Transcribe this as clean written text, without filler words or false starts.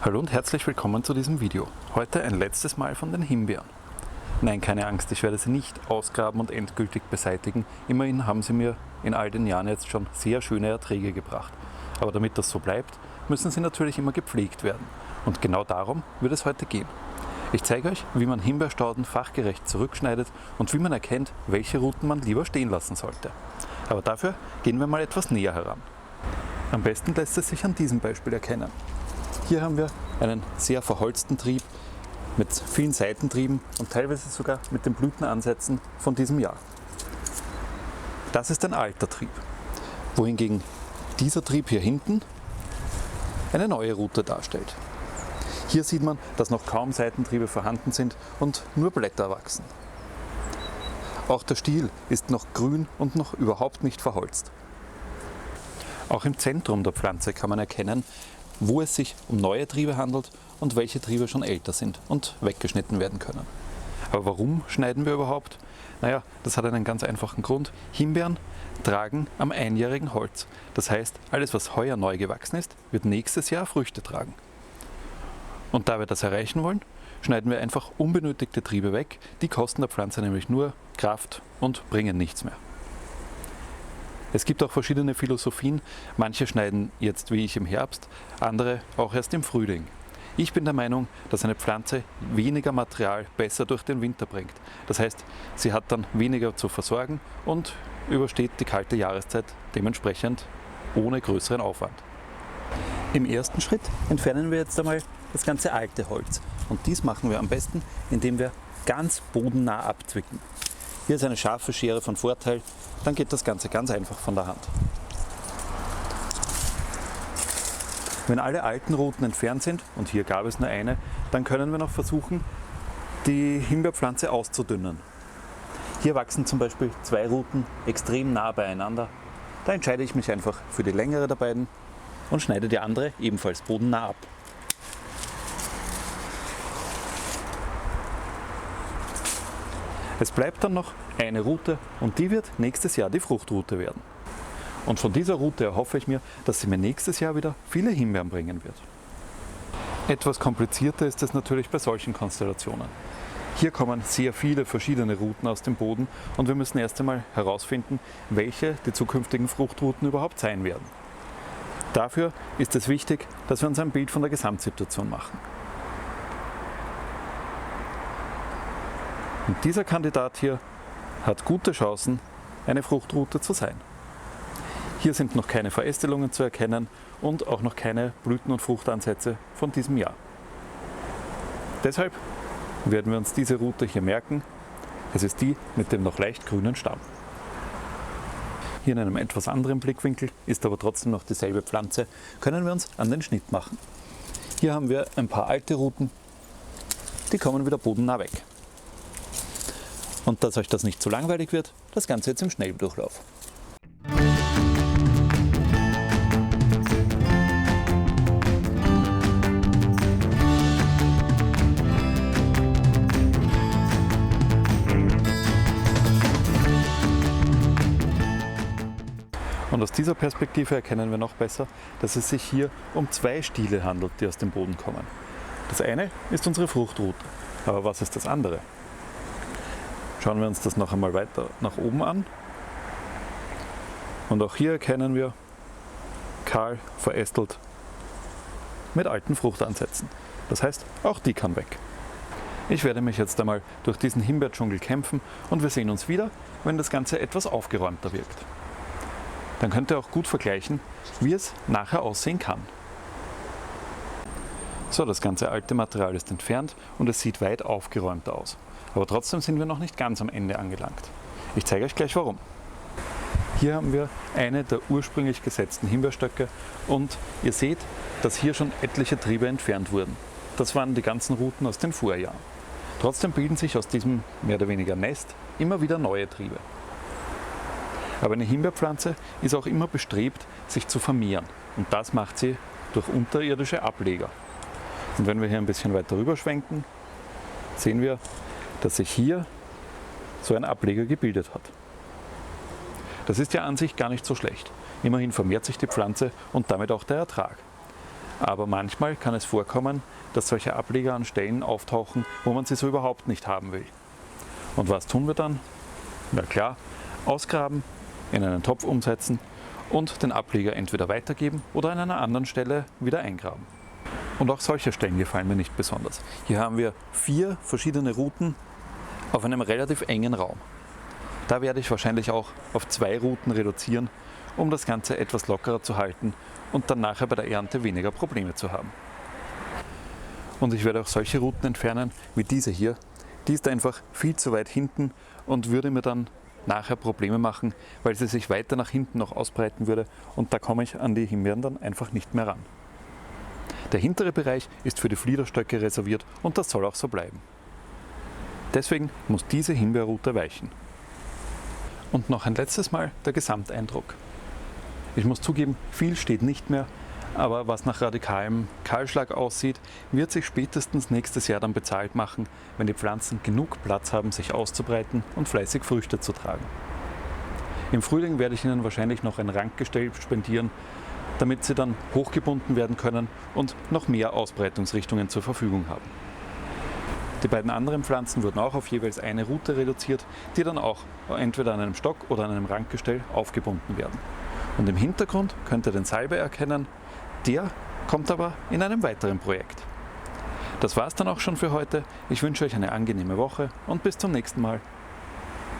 Hallo und herzlich willkommen zu diesem Video. Heute ein letztes Mal von den Himbeeren. Nein, keine Angst, ich werde sie nicht ausgraben und endgültig beseitigen. Immerhin haben sie mir in all den Jahren jetzt schon sehr schöne Erträge gebracht. Aber damit das so bleibt, müssen sie natürlich immer gepflegt werden. Und genau darum wird es heute gehen. Ich zeige euch, wie man Himbeerstauden fachgerecht zurückschneidet und wie man erkennt, welche Ruten man lieber stehen lassen sollte. Aber dafür gehen wir mal etwas näher heran. Am besten lässt es sich an diesem Beispiel erkennen. Hier haben wir einen sehr verholzten Trieb mit vielen Seitentrieben und teilweise sogar mit den Blütenansätzen von diesem Jahr. Das ist ein alter Trieb, wohingegen dieser Trieb hier hinten eine neue Rute darstellt. Hier sieht man, dass noch kaum Seitentriebe vorhanden sind und nur Blätter wachsen. Auch der Stiel ist noch grün und noch überhaupt nicht verholzt. Auch im Zentrum der Pflanze kann man erkennen, wo es sich um neue Triebe handelt und welche Triebe schon älter sind und weggeschnitten werden können. Aber warum schneiden wir überhaupt? Naja, das hat einen ganz einfachen Grund. Himbeeren tragen am einjährigen Holz. Das heißt, alles was heuer neu gewachsen ist, wird nächstes Jahr Früchte tragen. Und da wir das erreichen wollen, schneiden wir einfach unbenötigte Triebe weg. Die kosten der Pflanze nämlich nur Kraft und bringen nichts mehr. Es gibt auch verschiedene Philosophien. Manche schneiden jetzt wie ich im Herbst, andere auch erst im Frühling. Ich bin der Meinung, dass eine Pflanze weniger Material besser durch den Winter bringt. Das heißt, sie hat dann weniger zu versorgen und übersteht die kalte Jahreszeit dementsprechend ohne größeren Aufwand. Im ersten Schritt entfernen wir jetzt einmal das ganze alte Holz. Und dies machen wir am besten, indem wir ganz bodennah abzwicken. Hier ist eine scharfe Schere von Vorteil, dann geht das Ganze ganz einfach von der Hand. Wenn alle alten Ruten entfernt sind, und hier gab es nur eine, dann können wir noch versuchen, die Himbeerpflanze auszudünnen. Hier wachsen zum Beispiel zwei Ruten extrem nah beieinander. Da entscheide ich mich einfach für die längere der beiden und schneide die andere ebenfalls bodennah ab. Es bleibt dann noch eine Rute und die wird nächstes Jahr die Fruchtrute werden. Und von dieser Rute erhoffe ich mir, dass sie mir nächstes Jahr wieder viele Himbeeren bringen wird. Etwas komplizierter ist es natürlich bei solchen Konstellationen. Hier kommen sehr viele verschiedene Ruten aus dem Boden und wir müssen erst einmal herausfinden, welche die zukünftigen Fruchtruten überhaupt sein werden. Dafür ist es wichtig, dass wir uns ein Bild von der Gesamtsituation machen. Und dieser Kandidat hier hat gute Chancen, eine Fruchtrute zu sein. Hier sind noch keine Verästelungen zu erkennen und auch noch keine Blüten- und Fruchtansätze von diesem Jahr. Deshalb werden wir uns diese Rute hier merken. Es ist die mit dem noch leicht grünen Stamm. Hier in einem etwas anderen Blickwinkel, ist aber trotzdem noch dieselbe Pflanze, können wir uns an den Schnitt machen. Hier haben wir ein paar alte Ruten, die kommen wieder bodennah weg. Und dass euch das nicht zu langweilig wird, das Ganze jetzt im Schnelldurchlauf. Und aus dieser Perspektive erkennen wir noch besser, dass es sich hier um zwei Stiele handelt, die aus dem Boden kommen. Das eine ist unsere Fruchtrute, aber was ist das andere? Schauen wir uns das noch einmal weiter nach oben an. Und auch hier erkennen wir kahl, verästelt, mit alten Fruchtansätzen. Das heißt, auch die kann weg. Ich werde mich jetzt einmal durch diesen Himbeerdschungel kämpfen und wir sehen uns wieder, wenn das Ganze etwas aufgeräumter wirkt. Dann könnt ihr auch gut vergleichen, wie es nachher aussehen kann. So, das ganze alte Material ist entfernt und es sieht weit aufgeräumter aus. Aber trotzdem sind wir noch nicht ganz am Ende angelangt. Ich zeige euch gleich warum. Hier haben wir eine der ursprünglich gesetzten Himbeerstöcke und ihr seht, dass hier schon etliche Triebe entfernt wurden. Das waren die ganzen Ruten aus den Vorjahren. Trotzdem bilden sich aus diesem mehr oder weniger Nest immer wieder neue Triebe. Aber eine Himbeerpflanze ist auch immer bestrebt, sich zu vermehren. Und das macht sie durch unterirdische Ableger. Und wenn wir hier ein bisschen weiter rüber schwenken, sehen wir, dass sich hier so ein Ableger gebildet hat. Das ist ja an sich gar nicht so schlecht. Immerhin vermehrt sich die Pflanze und damit auch der Ertrag. Aber manchmal kann es vorkommen, dass solche Ableger an Stellen auftauchen, wo man sie so überhaupt nicht haben will. Und was tun wir dann? Na klar, ausgraben, in einen Topf umsetzen und den Ableger entweder weitergeben oder an einer anderen Stelle wieder eingraben. Und auch solche Stellen gefallen mir nicht besonders. Hier haben wir 4 verschiedene Routen auf einem relativ engen Raum. Da werde ich wahrscheinlich auch auf 2 Routen reduzieren, um das Ganze etwas lockerer zu halten und dann nachher bei der Ernte weniger Probleme zu haben. Und ich werde auch solche Routen entfernen wie diese hier. Die ist einfach viel zu weit hinten und würde mir dann nachher Probleme machen, weil sie sich weiter nach hinten noch ausbreiten würde und da komme ich an die Himbeeren dann einfach nicht mehr ran. Der hintere Bereich ist für die Fliederstöcke reserviert und das soll auch so bleiben. Deswegen muss diese Himbeerroute weichen. Und noch ein letztes Mal der Gesamteindruck. Ich muss zugeben, viel steht nicht mehr, aber was nach radikalem Kahlschlag aussieht, wird sich spätestens nächstes Jahr dann bezahlt machen, wenn die Pflanzen genug Platz haben, sich auszubreiten und fleißig Früchte zu tragen. Im Frühling werde ich ihnen wahrscheinlich noch ein Rankgestell spendieren, damit sie dann hochgebunden werden können und noch mehr Ausbreitungsrichtungen zur Verfügung haben. Die beiden anderen Pflanzen wurden auch auf jeweils eine Route reduziert, die dann auch entweder an einem Stock oder an einem Rankgestell aufgebunden werden. Und im Hintergrund könnt ihr den Salbei erkennen, der kommt aber in einem weiteren Projekt. Das war's dann auch schon für heute. Ich wünsche euch eine angenehme Woche und bis zum nächsten Mal.